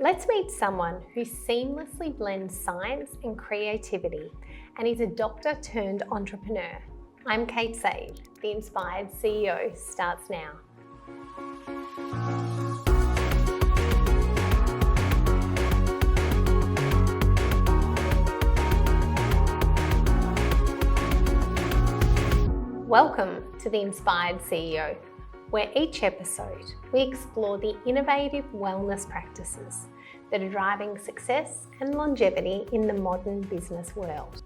Let's meet someone who seamlessly blends science and creativity and is a doctor turned entrepreneur. I'm Kate Sage. The Inspired CEO starts now. Welcome to The Inspired CEO, where each episode we explore the innovative wellness practices that are driving success and longevity in the modern business world.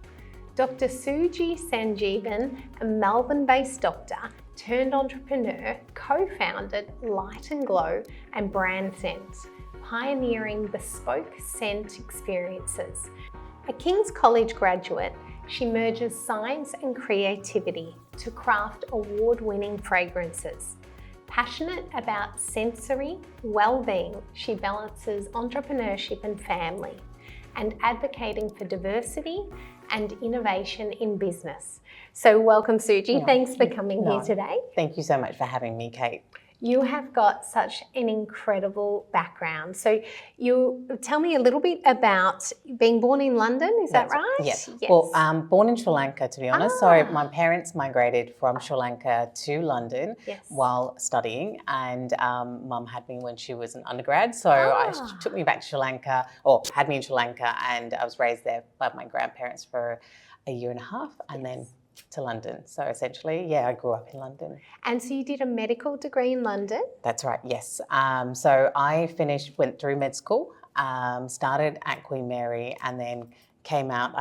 Dr. Suji Sanjeevan, a Melbourne-based doctor turned entrepreneur, co-founded Light and Glow and BrandScent, pioneering bespoke scent experiences. A King's College graduate, she merges science and creativity to craft award-winning fragrances. Passionate about sensory well-being, she balances entrepreneurship and family, and advocating for diversity and innovation in business. So welcome, Suji. Thanks for coming here today. Thank you so much for having me, Kate. You have got such an incredible background. So you tell me a little bit about being born in London, is that right? Yes. Well, born in Sri Lanka, to be honest. So my parents migrated from Sri Lanka to London while studying, and Mum had me when she was an undergrad. So she took me back to Sri Lanka, or had me in Sri Lanka, and I was raised there by my grandparents for a year and a half, and then to London. So essentially, I grew up in London. And so you did a medical degree in London? That's right, yes. So I went through med school, started at Queen Mary, and then came out.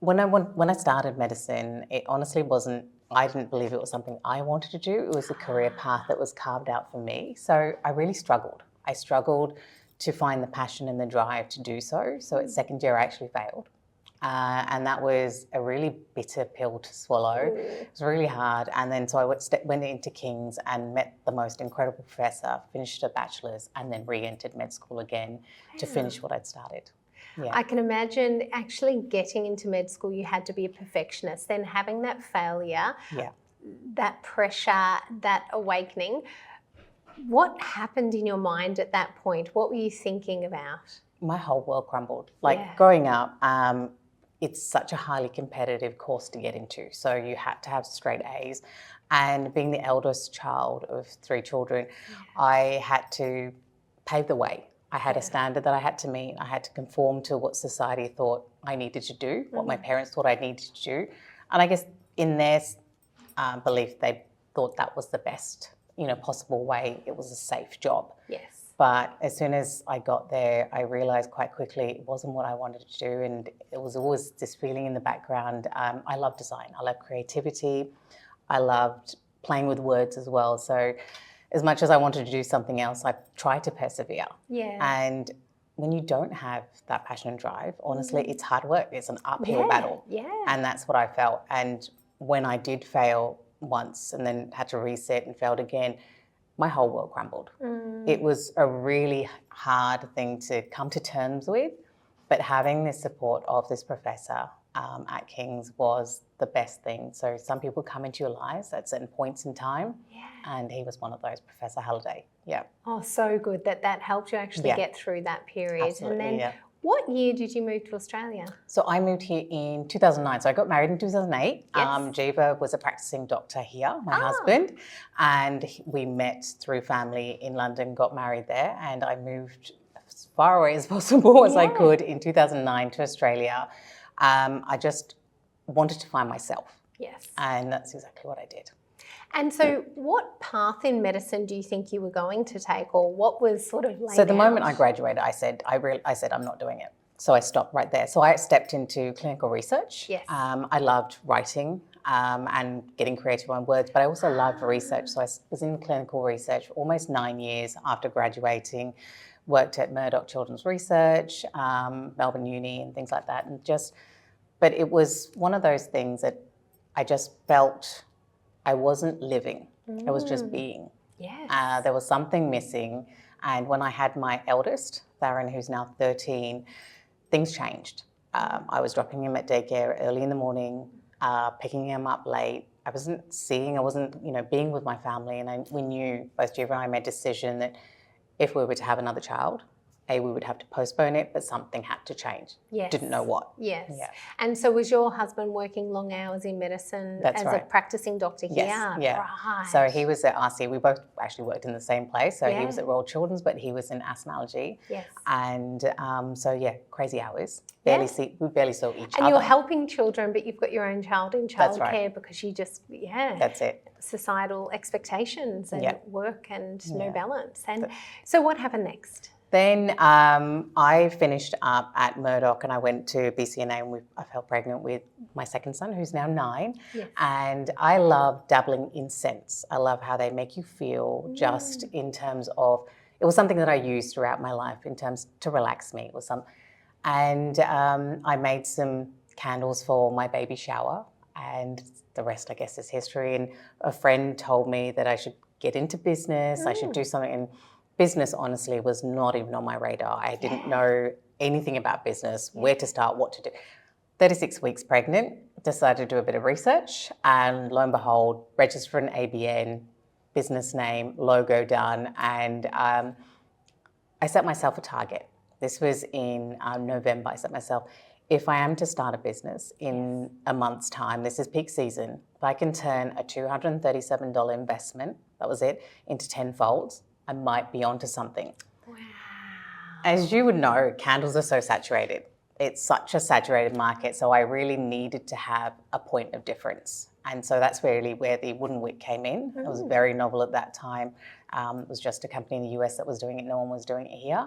When I started medicine, it honestly wasn't, I didn't believe it was something I wanted to do. It was a career path that was carved out for me. So I really struggled. I struggled to find the passion and the drive to do so. So at second year, I actually failed. And that was a really bitter pill to swallow. It was really hard. And then so I went into King's and met the most incredible professor, finished a bachelor's, and then re-entered med school again to finish what I'd started. Yeah. I can imagine actually getting into med school, you had to be a perfectionist. Then having that failure, that pressure, that awakening. What happened in your mind at that point? What were you thinking about? My whole world crumbled. Growing up, it's such a highly competitive course to get into. So you had to have straight A's. And being the eldest child of 3 children, I had to pave the way. I had a standard that I had to meet. I had to conform to what society thought I needed to do, what my parents thought I needed to do. And I guess in their belief, they thought that was the best, possible way. It was a safe job. Yes. But as soon as I got there, I realised quite quickly it wasn't what I wanted to do, and it was always this feeling in the background. I love design. I love creativity. I loved playing with words as well. So as much as I wanted to do something else, I tried to persevere. Yeah. And when you don't have that passion and drive, honestly, it's hard work. It's an uphill battle. Yeah. And that's what I felt. And when I did fail once and then had to reset and failed again, my whole world crumbled. It was a really hard thing to come to terms with, but having the support of this professor at King's was the best thing. So some people come into your lives at certain points in time, and he was one of those, Professor Halliday. Yeah. Oh, so good that helped you actually get through that period. Absolutely, and then what year did you move to Australia? So I moved here in 2009. So I got married in 2008. Yes. Jiva was a practicing doctor here, my husband, and we met through family in London, got married there, and I moved as far away as possible as I could in 2009 to Australia. I just wanted to find myself. Yes. And that's exactly what I did. And so what path in medicine do you think you were going to take, or what was sort of laid So the out? moment I graduated, I said I'm not doing it. So I stopped right there. So I stepped into clinical research. Yes. I loved writing and getting creative on words, but I also loved research. So I was in clinical research almost 9 years after graduating, worked at Murdoch Children's Research, Melbourne Uni and things like that. But it was one of those things that I just felt I wasn't living. I was just being. Yes. There was something missing. And when I had my eldest, Theron, who's now 13, things changed. I was dropping him at daycare early in the morning, picking him up late. I wasn't being with my family. And we knew, both Jiva and I made a decision that if we were to have another child, we would have to postpone it, but something had to change. Yes. Didn't know what. Yes. Yeah. And so was your husband working long hours in medicine That's as right. a practicing doctor here? Yes, yeah. Right. So he was at RC. We both actually worked in the same place. So Yeah. he was at Royal Children's, but he was in asthmalology. Yes. And so, yeah, crazy hours. Yeah. We barely saw each other. And you're helping children, but you've got your own child in That's childcare right. because you just, That's it. societal expectations and Yeah. work and no Yeah. balance. And so what happened next? Then I finished up at Murdoch and I went to BCNA and I fell pregnant with my second son, who's now 9. Yes. And I love dabbling in scents. I love how they make you feel just in terms of, it was something that I used throughout my life in terms to relax me. It was and I made some candles for my baby shower and the rest, I guess, is history. And a friend told me that I should get into business, I should do something. And business, honestly, was not even on my radar. I didn't know anything about business, where to start, what to do. 36 weeks pregnant, decided to do a bit of research, and lo and behold, registered for an ABN, business name, logo done, and I set myself a target. This was in November. I set myself, if I am to start a business in a month's time, this is peak season, if I can turn a $237 investment, that was it, into 10 folds, I might be onto something. Wow. As you would know, candles are so saturated. It's such a saturated market, so I really needed to have a point of difference. And so that's really where the wooden wick came in. It was very novel at that time. It was just a company in the US that was doing it. No one was doing it here.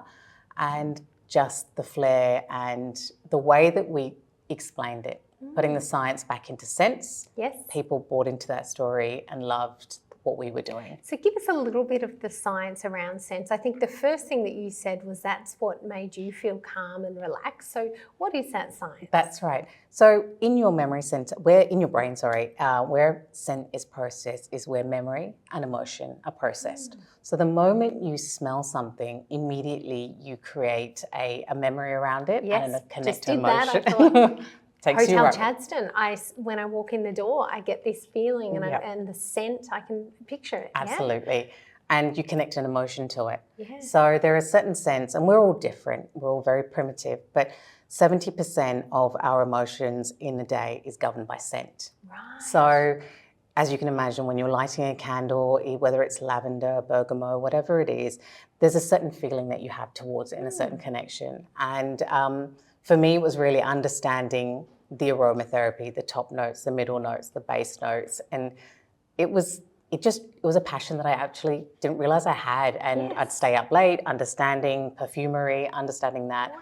And just the flair and the way that we explained it, putting the science back into scents. Yes. People bought into that story and loved what we were doing. So give us a little bit of the science around scents. I think the first thing that you said was that's what made you feel calm and relaxed. So what is that science? That's right. So in your memory center, in your brain, where scent is processed is where memory and emotion are processed. So the moment you smell something, immediately you create a memory around it and a connect to emotion. That, Hotel right. Chadstone, when I walk in the door, I get this feeling and the scent, I can picture it. Absolutely. Yeah. And you connect an emotion to it. Yeah. So there are certain scents, and we're all different. We're all very primitive, but 70% of our emotions in a day is governed by scent. Right. So as you can imagine, when you're lighting a candle, whether it's lavender, bergamot, whatever it is, there's a certain feeling that you have towards it and a certain connection. And for me, it was really understanding the aromatherapy, the top notes, the middle notes, the base notes. And it was a passion that I actually didn't realize I had. And I'd stay up late, understanding perfumery, understanding that,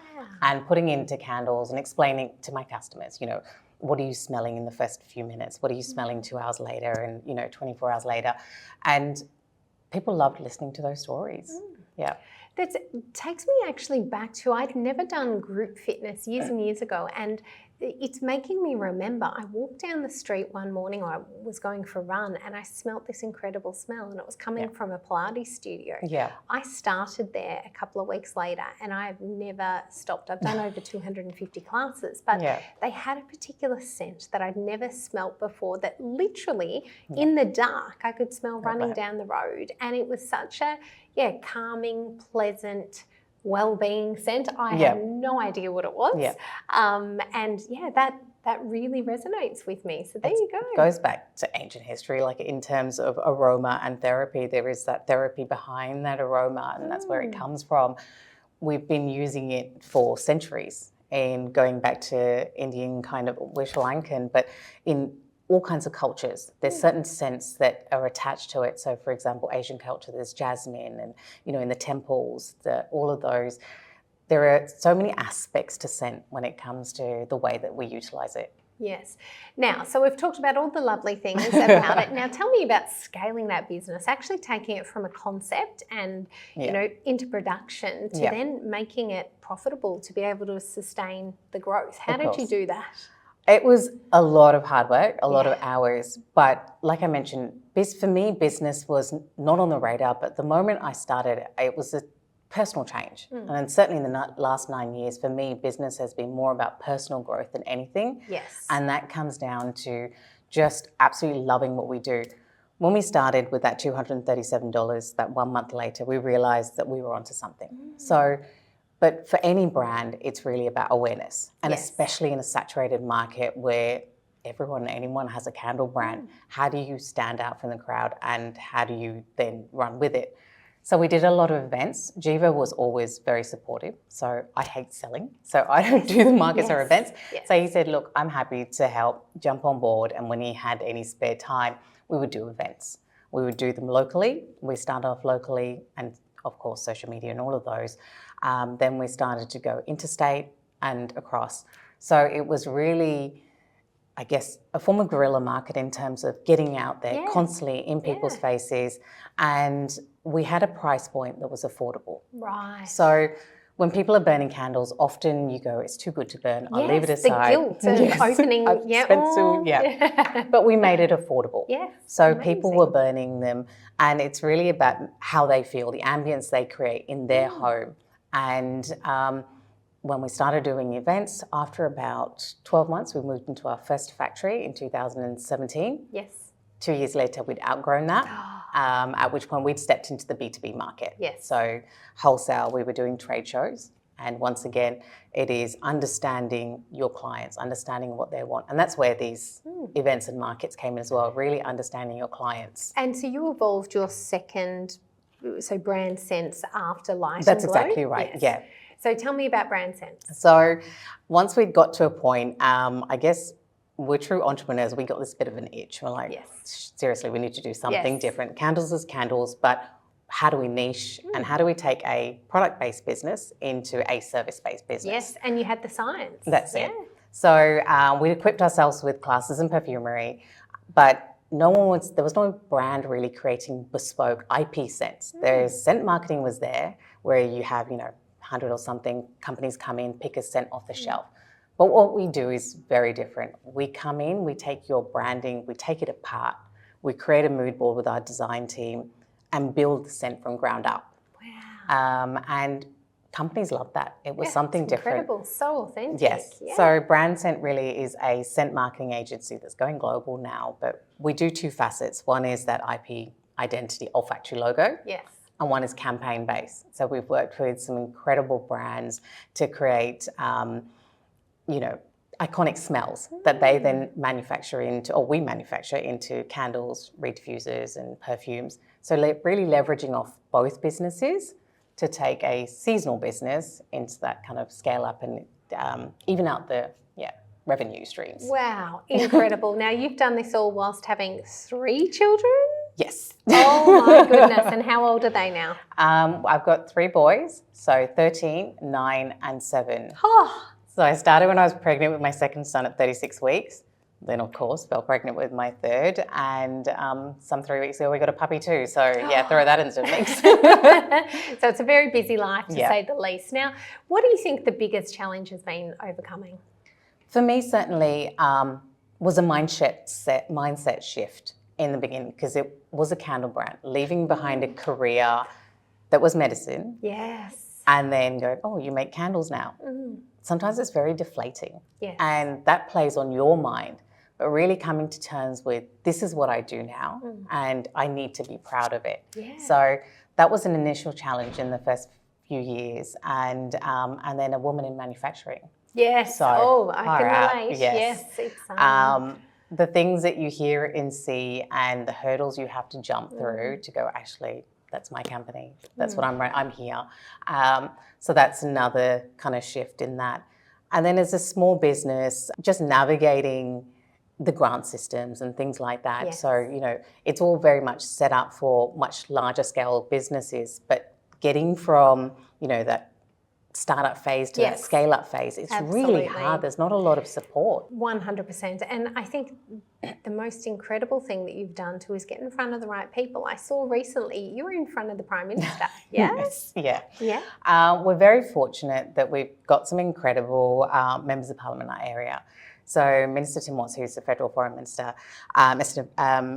and putting into candles and explaining to my customers, what are you smelling in the first few minutes? What are you smelling 2 hours later and, 24 hours later? And people loved listening to those stories. Yeah. That takes me actually back to, I'd never done group fitness years and years ago, and it's making me remember, I walked down the street one morning, I was going for a run, and I smelt this incredible smell, and it was coming from a Pilates studio. Yeah. I started there a couple of weeks later, and I've never stopped. I've done over 250 classes, but they had a particular scent that I'd never smelt before that literally in the dark I could smell running down the road, and it was such a calming, pleasant, Wellbeing scent. I had no idea what it was. That really resonates with me. So there you go. It goes back to ancient history, like in terms of aroma and therapy. There is that therapy behind that aroma, and that's where it comes from. We've been using it for centuries, and going back to Indian kind of Sri Lankan, but in all kinds of cultures, there's certain scents that are attached to it. So, for example, Asian culture, there's jasmine, and in the temples, all of those. There are so many aspects to scent when it comes to the way that we utilize it. Yes. Now, so we've talked about all the lovely things about it. Now, tell me about scaling that business, actually taking it from a concept and into production to then making it profitable to be able to sustain the growth. How did you do that? It was a lot of hard work, a lot of hours, but like I mentioned, for me, business was not on the radar, but the moment I started, it was a personal change. And certainly in the last 9 years, for me, business has been more about personal growth than anything. Yes. And that comes down to just absolutely loving what we do. When we started with that $237, that 1 month later, we realized that we were onto something. So But for any brand, it's really about awareness. And Yes. especially in a saturated market where anyone has a candle brand, how do you stand out from the crowd and how do you then run with it? So we did a lot of events. Jiva was always very supportive. So I hate selling. So I don't do the markets or Yes. events. Yes. So he said, look, I'm happy to help, jump on board. And when he had any spare time, we would do events. We would do them locally. We started off locally and of course, social media and all of those. Then we started to go interstate and across. So it was really, I guess, a form of guerrilla market in terms of getting out there constantly in people's faces. And we had a price point that was affordable. Right. So when people are burning candles, often you go, it's too good to burn. I'll leave it aside. The guilt of opening. But we made it affordable. Yes. So amazing. people were burning them. And it's really about how they feel, the ambience they create in their home. And when we started doing events, after about 12 months, we moved into our first factory in 2017. Yes. 2 years later, we'd outgrown that, at which point we'd stepped into the B2B market. Yes. So wholesale, we were doing trade shows. And once again, it is understanding your clients, understanding what they want. And that's where these events and markets came in as well, really understanding your clients. And so you evolved your second, so BrandScent after Light That's and Glow? exactly right, Yes. yeah. So tell me about BrandScent. So once we got to a point, I guess we're true entrepreneurs, we got this bit of an itch. We're like, seriously, we need to do something different. Candles is candles, but how do we niche and how do we take a product-based business into a service-based business? Yes, and you had the science. That's it. So we equipped ourselves with classes in perfumery, but there was no brand really creating bespoke IP scents. Scent marketing was there, where you have, 100 or something companies come in, pick a scent off the shelf. But what we do is very different. We come in, we take your branding, we take it apart, we create a mood board with our design team and build the scent from ground up. Wow. And companies love that. It was something different. Incredible, so authentic. Yes. Yeah. So BrandScent really is a scent marketing agency that's going global now, but we do two facets. One is that IP identity olfactory logo. Yes. And one is campaign based. So we've worked with some incredible brands to create iconic smells that they then manufacture into, or we manufacture into candles, reed diffusers and perfumes. So really leveraging off both businesses to take a seasonal business into that kind of scale up and even out the revenue streams. Wow, incredible. Now you've done this all whilst having 3 children? Yes. Oh my goodness. And how old are they now? I've got 3 boys, so 13, 9 and 7. Oh. So I started when I was pregnant with my second son at 36 weeks. Then, of course, fell pregnant with my third. And some 3 weeks ago, we got a puppy too. So, throw that into the mix. So it's a very busy life, to say the least. Now, what do you think the biggest challenge has been overcoming? For me, certainly, was a mindset shift in the beginning, because it was a candle brand, leaving behind a career that was medicine. Yes. And then go, oh, you make candles now. Sometimes it's very deflating. Yes. And that plays on your mind. But really coming to terms with, this is what I do now, and I need to be proud of it. Yeah. So that was an initial challenge in the first few years, and then a woman in manufacturing. Yes. So, I can relate. Yes. It's, the things that you hear and see, and the hurdles you have to jump through to go, actually, that's my company. That's what I'm here. So that's another kind of shift in that. And then as a small business, just navigating the grant systems and things like that. Yes. So, it's all very much set up for much larger scale businesses, but getting from, that startup phase to that scale up phase, it's really hard. There's not a lot of support. 100%. And I think the most incredible thing that you've done too is get in front of the right people. I saw recently you were in front of the Prime Minister. Yes? Yeah. We're very fortunate that we've got some incredible members of Parliament in our area. So Minister Tim Watts, who's the Federal Foreign Minister,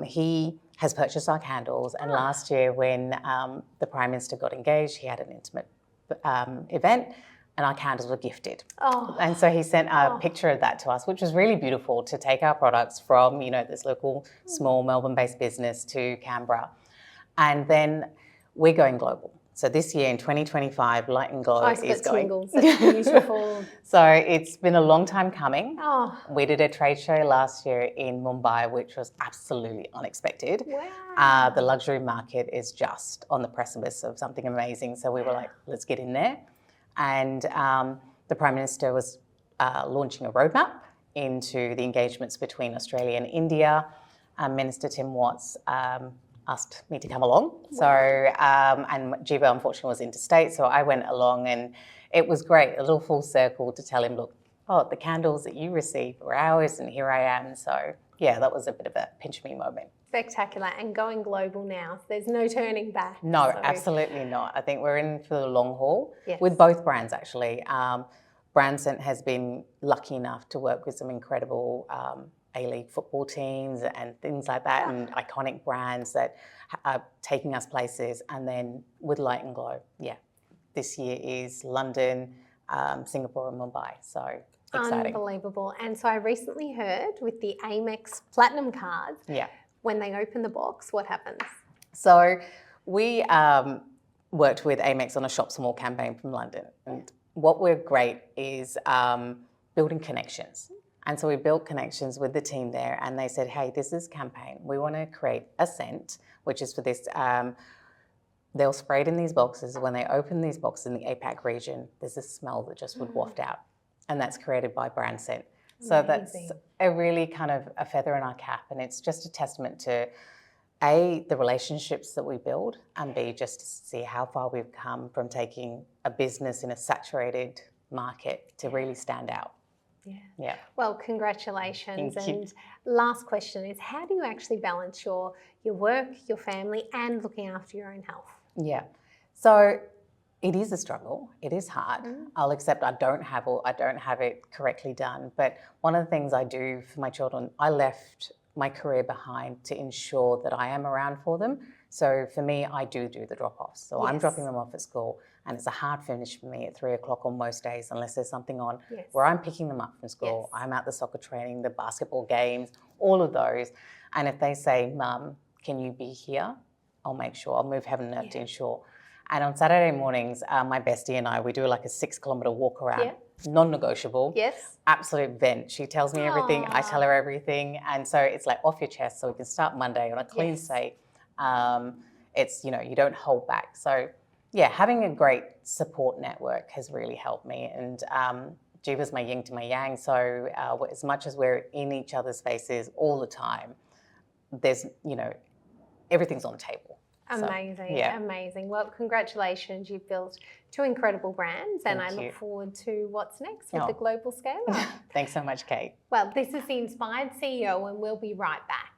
he has purchased our candles. And last year when the Prime Minister got engaged, he had an intimate event and our candles were gifted. And so he sent a picture of that to us, which was really beautiful, to take our products from, this local small Melbourne-based business to Canberra. And then we're going global. So this year in 2025, Light and Glow I've is got going. tingles. That's beautiful. So it's been a long time coming. Oh, We did a trade show last year in Mumbai, which was absolutely unexpected. wow. The luxury market is just on the precipice of something amazing. So we were like, let's get in there. And the Prime Minister was launching a roadmap into the engagements between Australia and India. Minister Tim Watts asked me to come along. So, and Jiva unfortunately was interstate, so I went along, and it was great, a little full circle to tell him, look, the candles that you received were ours, and here I am. So yeah, that was a bit of a pinch me moment. Spectacular, and going global now. So there's no turning back. No, so. absolutely not. I think we're in for the long haul Yes. with both brands actually. BrandScent has been lucky enough to work with some incredible A-League football teams and things like that, and iconic brands that are taking us places. And then with Light and Glow, this year is London, Singapore and Mumbai. So exciting. Unbelievable. And so I recently heard with the Amex Platinum cards, when they open the box, what happens? So we worked with Amex on a Shop Small campaign from London. And what we're great is building connections. And so we built connections with the team there, and they said, hey, this is a campaign. We want to create a scent, which is for this. They'll spray it in these boxes. When they open these boxes in the APAC region, there's a smell that just would waft out. And that's created by BrandScent. So that's a really kind of a feather in our cap. And it's just a testament to, A, the relationships that we build, and B, just to see how far we've come from taking a business in a saturated market to really stand out. Yeah. Well, congratulations. Thank you. And last question is, how do you actually balance your work, your family, and looking after your own health? Yeah. So it is a struggle. It is hard. I'll accept I don't have it correctly done. But one of the things I do for my children, I left my career behind to ensure that I am around for them. So for me, I do the drop-offs. So I'm dropping them off at school, and it's a hard finish for me at 3 o'clock on most days, unless there's something on where I'm picking them up from school. I'm at the soccer training, the basketball games, all of those. And if they say, Mum, can you be here? I'll make sure. I'll move heaven and earth to ensure. And on Saturday mornings, my bestie and I, we do like a 6-kilometre walk around. Non-negotiable. Yes. Absolute vent. She tells me everything. I tell her everything. And so it's like off your chest, so we can start Monday on a clean slate. It's, you don't hold back. So yeah, having a great support network has really helped me. And Jiva's my yin to my yang. So as much as we're in each other's faces all the time, there's, everything's on the table. Amazing, amazing. Well, congratulations. You've built 2 incredible brands, and I look forward to what's next with the global scale. Thanks so much, Kate. Well, this is the Inspired CEO, and we'll be right back.